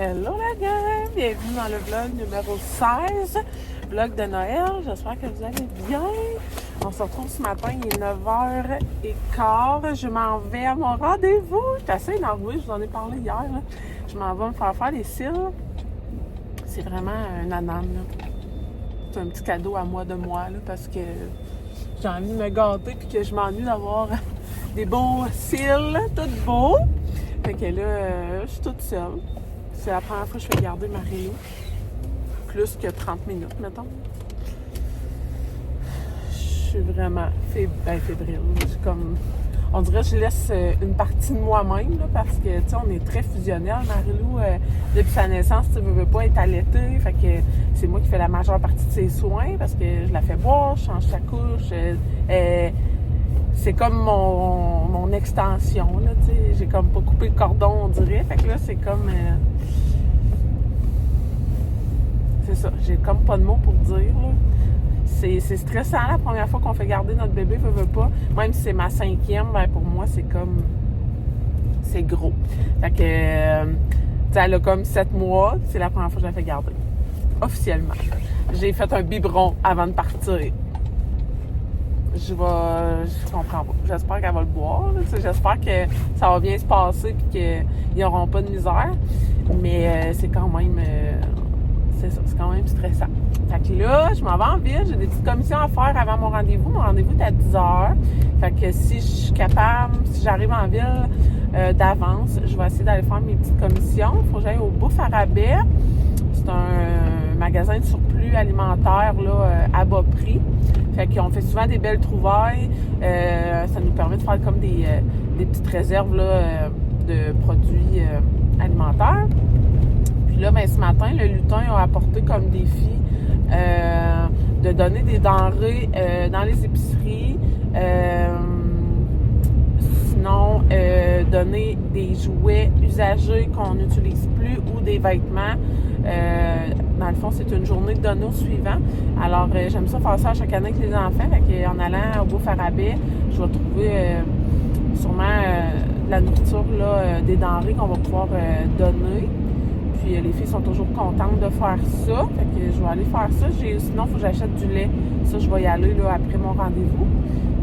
Hello la gang! Bienvenue dans le vlog numéro 16, vlog de Noël. J'espère que vous allez bien. On se retrouve ce matin, il est 9h15. Je m'en vais à mon rendez-vous. Je suis assez énervée, je vous en ai parlé hier. Là. Je m'en vais me faire les cils. C'est vraiment un anane. C'est un petit cadeau à moi de moi là, parce que j'ai envie de me gâter et que je m'ennuie d'avoir des beaux cils, tout beaux. Fait que là, je suis toute seule. C'est la première fois que je fais garder Marie-Lou. Plus que 30 minutes, mettons. Je suis vraiment fébrile. C'est comme... On dirait que je laisse une partie de moi-même, là, parce que, tu sais, on est très fusionnel. Marie-Lou, depuis sa naissance, tu ne veux pas être allaitée. Fait que c'est moi qui fais la majeure partie de ses soins, parce que je la fais boire, je change sa couche. C'est comme mon extension, là, tu sais. J'ai comme pas coupé le cordon, on dirait. Fait que là, c'est comme... c'est ça, j'ai comme pas de mots pour dire, là. C'est stressant la première fois qu'on fait garder notre bébé, veut pas. Même si c'est ma 5e, ben pour moi, c'est comme... C'est gros. Fait que... tu sais, elle a comme 7 mois, c'est la première fois que je la fais garder. Officiellement. J'ai fait un biberon avant de partir. Je comprends pas. J'espère qu'elle va le boire. J'espère que ça va bien se passer et qu'ils n'auront pas de misère. Mais c'est quand même... c'est ça, c'est quand même stressant. Fait que là, je m'en vais en ville. J'ai des petites commissions à faire avant mon rendez-vous. Mon rendez-vous est à 10h. Fait que si je suis capable, si j'arrive en ville d'avance, je vais essayer d'aller faire mes petites commissions. Il faut que j'aille au Bouffe à rabais. C'est un magasin de surplus alimentaire là, à bas prix. Fait qu'on fait souvent des belles trouvailles. Ça nous permet de faire comme des petites réserves là, de produits alimentaires. Puis là, ben, ce matin, le lutin a apporté comme défi de donner des denrées dans les épiceries. Sinon, donner des jouets usagés qu'on n'utilise plus ou des vêtements. Dans le fond, c'est une journée de donner au suivant. Alors, j'aime ça faire ça chaque année avec les enfants. Fait qu'en allant au Bouffe à rabais, je vais trouver sûrement de la nourriture, là, des denrées qu'on va pouvoir donner. Puis les filles sont toujours contentes de faire ça. Fait que je vais aller faire ça. Sinon, il faut que j'achète du lait. Ça, je vais y aller là, après mon rendez-vous.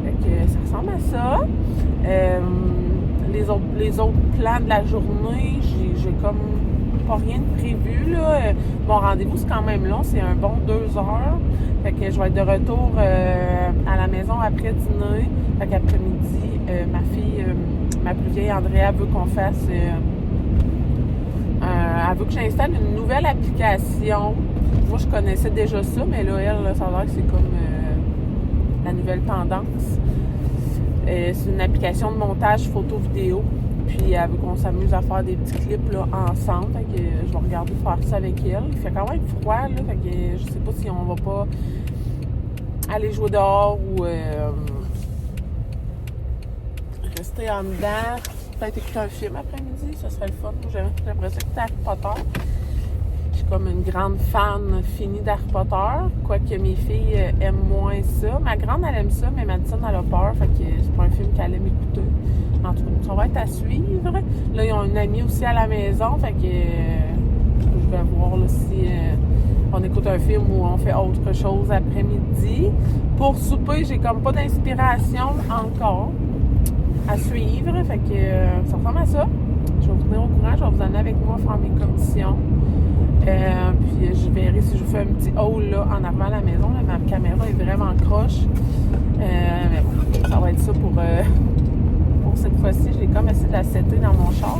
Fait que ça ressemble à ça. Les autres plans de la journée, j'ai comme pas rien de prévu, là. Mon rendez-vous, c'est quand même long. C'est un bon 2 heures. Fait que je vais être de retour à la maison après dîner. Fait qu'après-midi, ma fille, ma plus vieille Andrea, veut qu'on fasse... elle veut que j'installe une nouvelle application. Moi, je connaissais déjà ça, mais là, elle, ça a l'air que c'est comme la nouvelle tendance. C'est une application de montage photo-vidéo. Puis, elle veut qu'on s'amuse à faire des petits clips là, ensemble. Fait que je vais regarder faire ça avec elle. Il fait quand même froid, là. Fait que je sais pas si on va pas aller jouer dehors ou rester en dedans. Peut-être écouter un film après-midi, ça serait le fun. J'aimerais ça écouter Harry Potter. Je suis comme une grande fan finie d'Harry Potter, quoique mes filles aiment moins ça. Ma grande, elle aime ça, mais Madison, elle a peur, fait que c'est pas un film qu'elle aime écouter. En tout cas, ça va être à suivre. Là, ils ont une amie aussi à la maison, fait que je vais voir là, si on écoute un film ou on fait autre chose après-midi. Pour souper, j'ai comme pas d'inspiration encore à suivre, fait que ça ressemble à ça. Je vais vous tenir au courant, je vais vous emmener avec moi faire mes commissions. Puis je verrai si je vous fais un petit haul là, en arrivant à la maison. Là, ma caméra est vraiment croche. Mais bon, ça va être ça pour cette fois-ci. J'ai comme essayé de la setter dans mon char.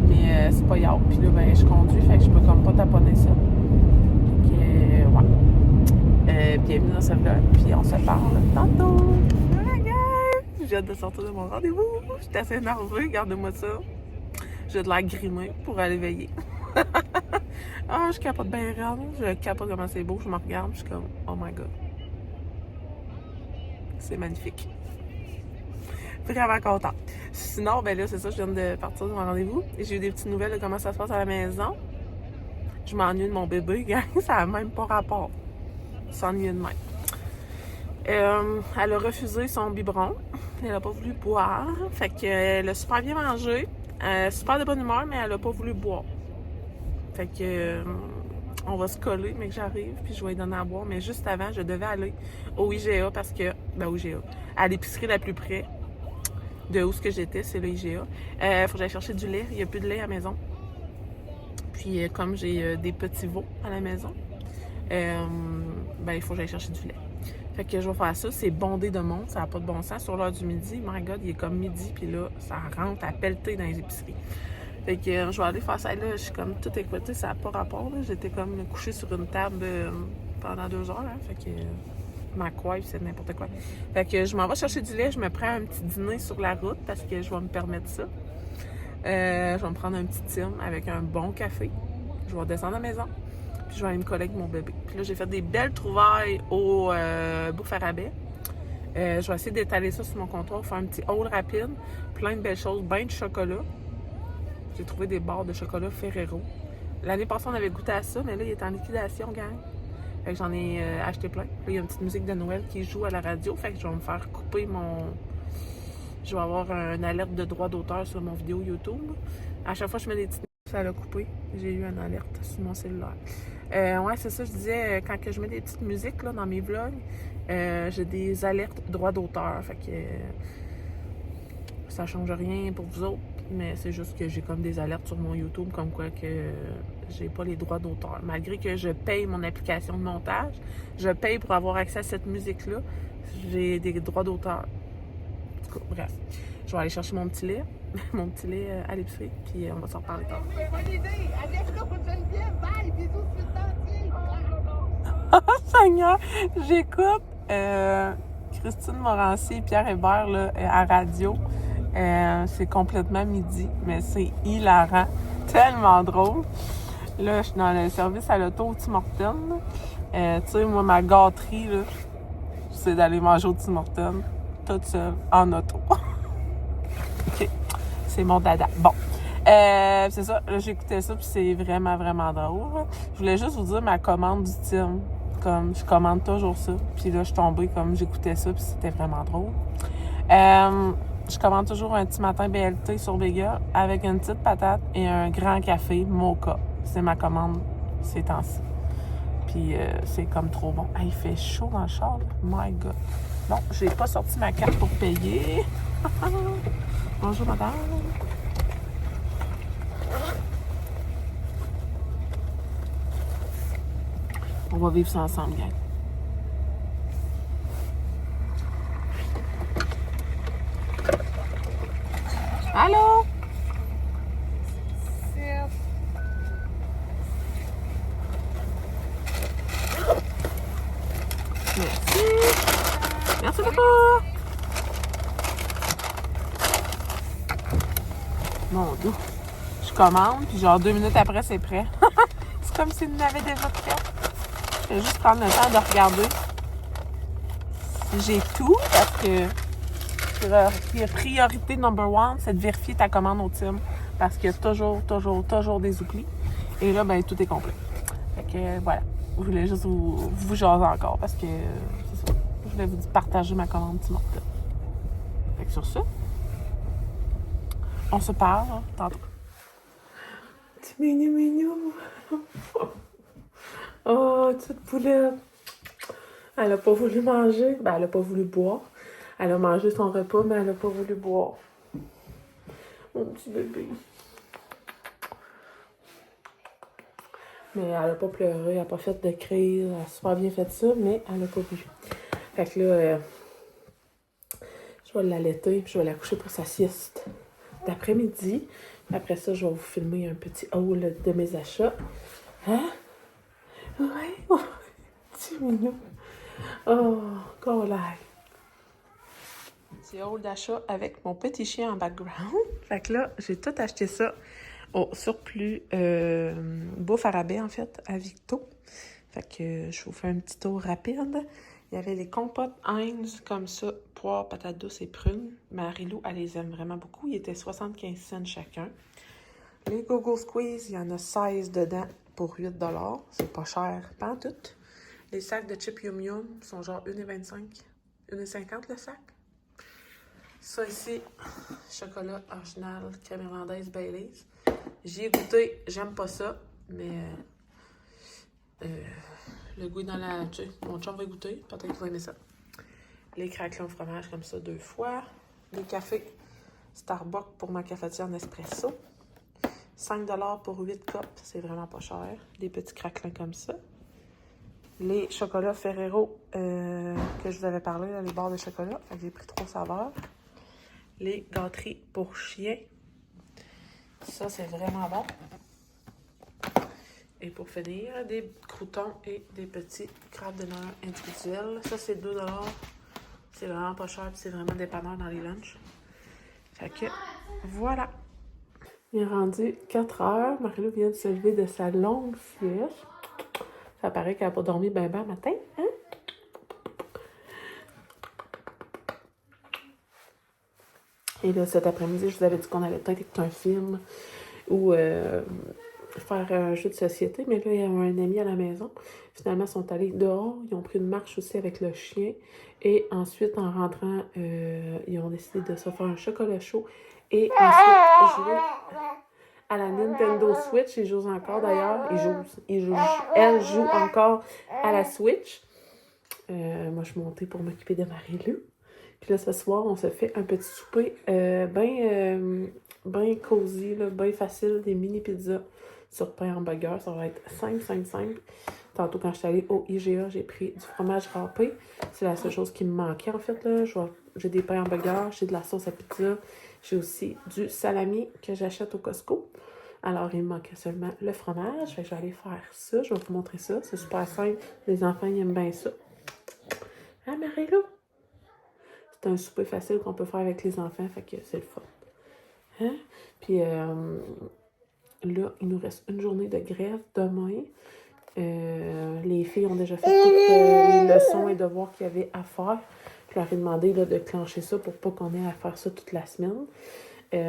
Mais c'est pas grave. Puis là, ben, je conduis, fait que je peux comme pas taponner ça. Donc, ouais. Bienvenue dans ce vlog. Puis on se parle tantôt. J'ai hâte de sortir de mon rendez-vous. Je suis assez énervée, regardez-moi ça. J'ai de l'air grimé pour aller veiller. Ah, je capote bien raide. Je capote comment c'est beau. Je me regarde, je suis comme, oh my god. C'est magnifique. Vraiment contente. Sinon, ben là, c'est ça, je viens de partir de mon rendez-vous. Et j'ai eu des petites nouvelles de comment ça se passe à la maison. Je m'ennuie de mon bébé, gang. Ça n'a même pas rapport. S'ennuyer de même. Elle a refusé son biberon. Elle n'a pas voulu boire. Fait qu'elle a super bien mangé. Super de bonne humeur, mais elle n'a pas voulu boire. Fait que on va se coller, mais que j'arrive, puis je vais lui donner à boire. Mais juste avant, je devais aller au IGA parce que, au IGA, à l'épicerie la plus près de où ce que j'étais, c'est le IGA. Faut que j'aille chercher du lait. Il n'y a plus de lait à la maison. Puis comme j'ai des petits veaux à la maison, il faut que j'aille chercher du lait. Fait que je vais faire ça. C'est bondé de monde. Ça n'a pas de bon sens. Sur l'heure du midi, my God, il est comme midi. Puis là, ça rentre à pelleter dans les épiceries. Fait que je vais aller faire ça. Là, je suis comme tout écoutée. Ça n'a pas rapport. Là. J'étais comme couchée sur une table pendant 2 heures. Hein. Fait que ma coiffe, c'est n'importe quoi. Fait que je m'en vais chercher du lait. Je me prends un petit dîner sur la route parce que je vais me permettre ça. Je vais me prendre un petit tim avec un bon café. Je vais descendre à la maison. Puis je vais aller me coller avec mon bébé. Puis là, j'ai fait des belles trouvailles au Bouffe à rabais. Je vais essayer d'étaler ça sur mon comptoir, faire un petit haul rapide. Plein de belles choses, bien de chocolat. J'ai trouvé des barres de chocolat Ferrero. L'année passée, on avait goûté à ça, mais là, il est en liquidation, gang. Fait que j'en ai acheté plein. Là, il y a une petite musique de Noël qui joue à la radio. Fait que je vais me faire couper mon... Je vais avoir une alerte de droit d'auteur sur mon vidéo YouTube. À chaque fois que je mets des petites... Ça l'a coupé. J'ai eu une alerte sur mon cellulaire. Ouais, c'est ça, je disais, quand que je mets des petites musiques là, dans mes vlogs, j'ai des alertes droit d'auteur. Fait que ça change rien pour vous autres, mais c'est juste que j'ai comme des alertes sur mon YouTube comme quoi que j'ai pas les droits d'auteur. Malgré que je paye mon application de montage, je paye pour avoir accès à cette musique-là, j'ai des droits d'auteur. En tout cas, bref. Je vais aller chercher mon petit lait, à l'épicerie, puis on va s'en reparler tard. Oh Seigneur, j'écoute Christine Morancy et Pierre Hébert là, à radio. C'est complètement midi, mais c'est hilarant, tellement drôle. Là, je suis dans le service à l'auto au Tim Hortons. Tu sais, moi, ma gâterie, là, c'est d'aller manger au Tim Hortons toute seule, en auto. OK, c'est mon dada. Bon, c'est ça, là, j'écoutais ça, puis c'est vraiment, vraiment drôle. Je voulais juste vous dire ma commande du Tim. Comme, je commande toujours ça. Puis là, je suis tombée comme j'écoutais ça, puis c'était vraiment drôle. Je commande toujours un petit matin BLT sur Vega avec une petite patate et un grand café Mocha. C'est ma commande ces temps-ci. Puis c'est comme trop bon. Ah, il fait chaud dans le char, là. My God. Bon, j'ai pas sorti ma carte pour payer. Bonjour, madame. On va vivre ça ensemble, gang. Allô? Merci. Merci beaucoup. Mon Dieu. Je commande, puis genre 2 minutes après, c'est prêt. C'est comme s'il n'avait déjà prêt. Je vais juste prendre le temps de regarder si j'ai tout, parce que priorité number one, c'est de vérifier ta commande au Tim. Parce qu'il y a toujours des oublis. Et là, ben tout est complet. Fait que voilà. Je voulais juste vous jaser encore parce que c'est ça. Je voulais vous partager ma commande Tim Hortons. Fait que sur ça, on se parle tantôt. Petit mignon. Oh, petite poulette. Elle a pas voulu manger. Ben, elle a pas voulu boire. Elle a mangé son repas, mais elle a pas voulu boire. Mon petit bébé. Mais elle a pas pleuré, elle a pas fait de crise. Elle a super bien fait ça, mais elle a pas bu. Fait que là, je vais l'allaiter puis je vais la coucher pour sa sieste d'après-midi. Après ça, je vais vous filmer un petit haul de mes achats. Hein? Ouais, petit mignon. Oh, go live. Petit haul d'achat avec mon petit chien en background. Fait que là, j'ai tout acheté ça au surplus Bouffe à rabais, en fait, à Victo. Fait que je vous fais un petit tour rapide. Il y avait les compotes Heinz comme ça, poire, patates douces et prunes. Marie-Lou, elle les aime vraiment beaucoup. Ils étaient 75 cents chacun. Les Go-Go Squeeze, il y en a 16 dedans pour 8 $. C'est pas cher, pas en tout. Les sacs de chips Yum Yum sont genre 1,25 1,50 le sac. Ça ici, chocolat original, crème irlandaise Baileys. J'y ai goûté, j'aime pas ça. Mais le goût est dans la... Tu sais, mon chum va goûter. Peut-être qu'il va aimer ça. Les craquelins au fromage comme ça 2 fois. Les cafés Starbucks pour ma cafetière Nespresso. 5$ pour 8 cups. C'est vraiment pas cher. Des petits craquelins comme ça. Les chocolats Ferrero que je vous avais parlé, là, les barres de chocolat. Fait que j'ai pris 3 saveurs. Les gâteries pour chiens. Ça, c'est vraiment bon. Et pour finir, des croûtons et des petits crabes de Noël individuels. Ça, c'est 2$. C'est vraiment pas cher, puis c'est vraiment dépanneur dans les lunchs. Fait que, voilà. Il est rendu 4 heures. Marie-Lou vient de se lever de sa longue sieste. Ça paraît qu'elle n'a pas dormi ben matin, hein? Et là, cet après-midi, je vous avais dit qu'on allait peut-être écouter un film ou faire un jeu de société. Mais là, il y a un ami à la maison. Finalement, ils sont allés dehors. Ils ont pris une marche aussi avec le chien. Et ensuite, en rentrant, ils ont décidé de se faire un chocolat chaud. Et ensuite, jouer à la Nintendo Switch. Ils jouent encore d'ailleurs. Elle joue encore à la Switch. Moi, je suis montée pour m'occuper de Marie-Lou. Puis là, ce soir, on se fait un petit souper bien cosy, bien facile, des mini pizzas sur pain hamburger. Ça va être simple. Tantôt, quand je suis allée au IGA, j'ai pris du fromage râpé. C'est la seule chose qui me manquait, en fait. Là. J'ai des pains hamburger, j'ai de la sauce à pizza. J'ai aussi du salami que j'achète au Costco. Alors, il me manquait seulement le fromage. Fait que je vais aller faire ça. Je vais vous montrer ça. C'est super simple. Les enfants, ils aiment bien ça. Ah, Marie-Lou! C'est un souper facile qu'on peut faire avec les enfants, fait que c'est le fun. Hein? Puis là, il nous reste une journée de grève demain. Les filles ont déjà fait toutes les leçons et devoirs qu'il y avait à faire. Je leur ai demandé là, de clencher ça pour pas qu'on ait à faire ça toute la semaine. Puis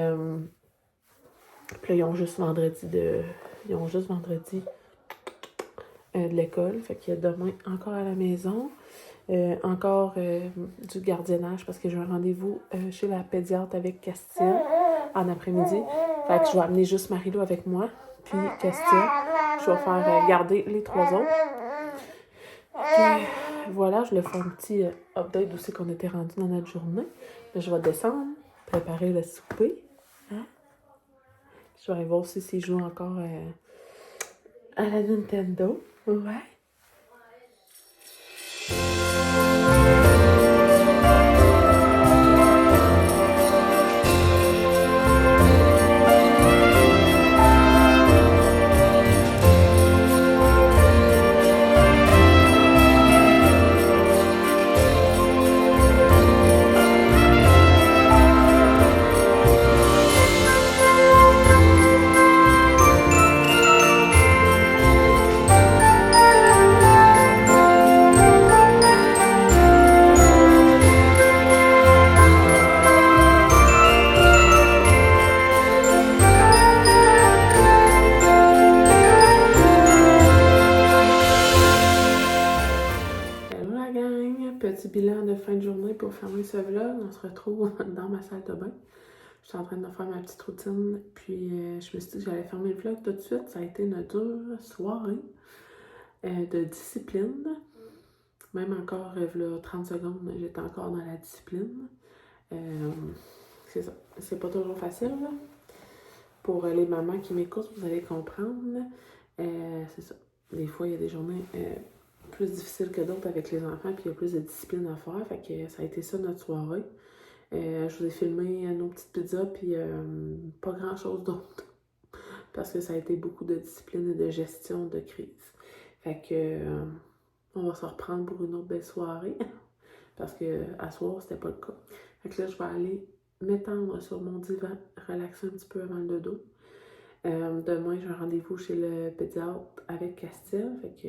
là, ils ont juste vendredi de l'école. Fait qu'il y a demain encore à la maison. Encore du gardiennage parce que j'ai un rendez-vous chez la pédiatre avec Castille en après-midi. Fait que je vais amener juste Marie-Lou avec moi, puis Castille. Je vais faire garder les 3 autres. Puis voilà, je voulais faire un petit update d'où c'est qu'on était rendu dans notre journée. Là, je vais descendre, préparer le souper. Hein? Je vais aller voir si s'ils jouent encore à la Nintendo. Ouais. Petit bilan de fin de journée pour fermer ce vlog. On se retrouve dans ma salle de bain. Je suis en train de faire ma petite routine. Puis je me suis dit que j'allais fermer le vlog tout de suite. Ça a été une dure soirée de discipline. Même encore, là, 30 secondes, j'étais encore dans la discipline. C'est ça. C'est pas toujours facile, là. Pour les mamans qui m'écoutent, vous allez comprendre. C'est ça. Des fois, il y a des journées plus difficiles que d'autres avec les enfants, puis il y a plus de discipline à faire. Fait que ça a été ça notre soirée. Je vous ai filmé nos petites pizzas, puis pas grand-chose d'autre. Parce que ça a été beaucoup de discipline et de gestion de crise. Fait que on va se reprendre pour une autre belle soirée. Parce que à soir, c'était pas le cas. Fait que là, je vais aller m'étendre sur mon divan, relaxer un petit peu avant le dodo. Demain, j'ai un rendez-vous chez le pédiatre avec Castille, fait que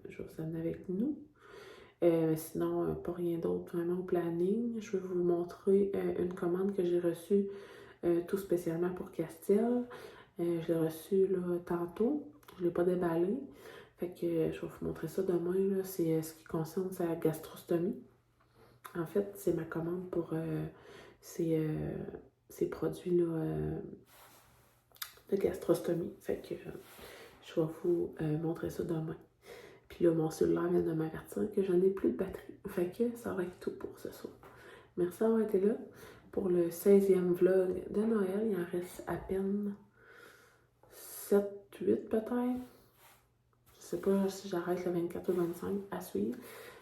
je vais vous amener avec nous. Sinon, pas rien d'autre vraiment au planning. Je vais vous montrer une commande que j'ai reçue tout spécialement pour Castille. Je l'ai reçue là, tantôt. Je ne l'ai pas déballé. Fait que je vais vous montrer ça demain. Là. C'est ce qui concerne sa gastrostomie. En fait, c'est ma commande pour ces produits-là de gastrostomie. Fait que Je vais vous montrer ça demain. Puis là, mon cellulaire vient de m'avertir que je n'ai plus de batterie. Fait que ça va être tout pour ce soir. Merci d'avoir été là pour le 16e vlog de Noël. Il en reste à peine 7, 8 peut-être. Je sais pas si j'arrête le 24 ou 25 à suivre.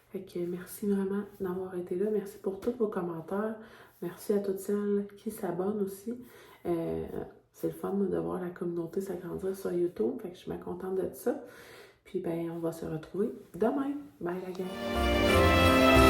Fait que merci vraiment d'avoir été là. Merci pour tous vos commentaires. Merci à toutes celles qui s'abonnent aussi. C'est le fun de voir la communauté s'agrandir sur YouTube. Fait que je suis bien contente de ça. Puis ben on va se retrouver demain. Bye la gang!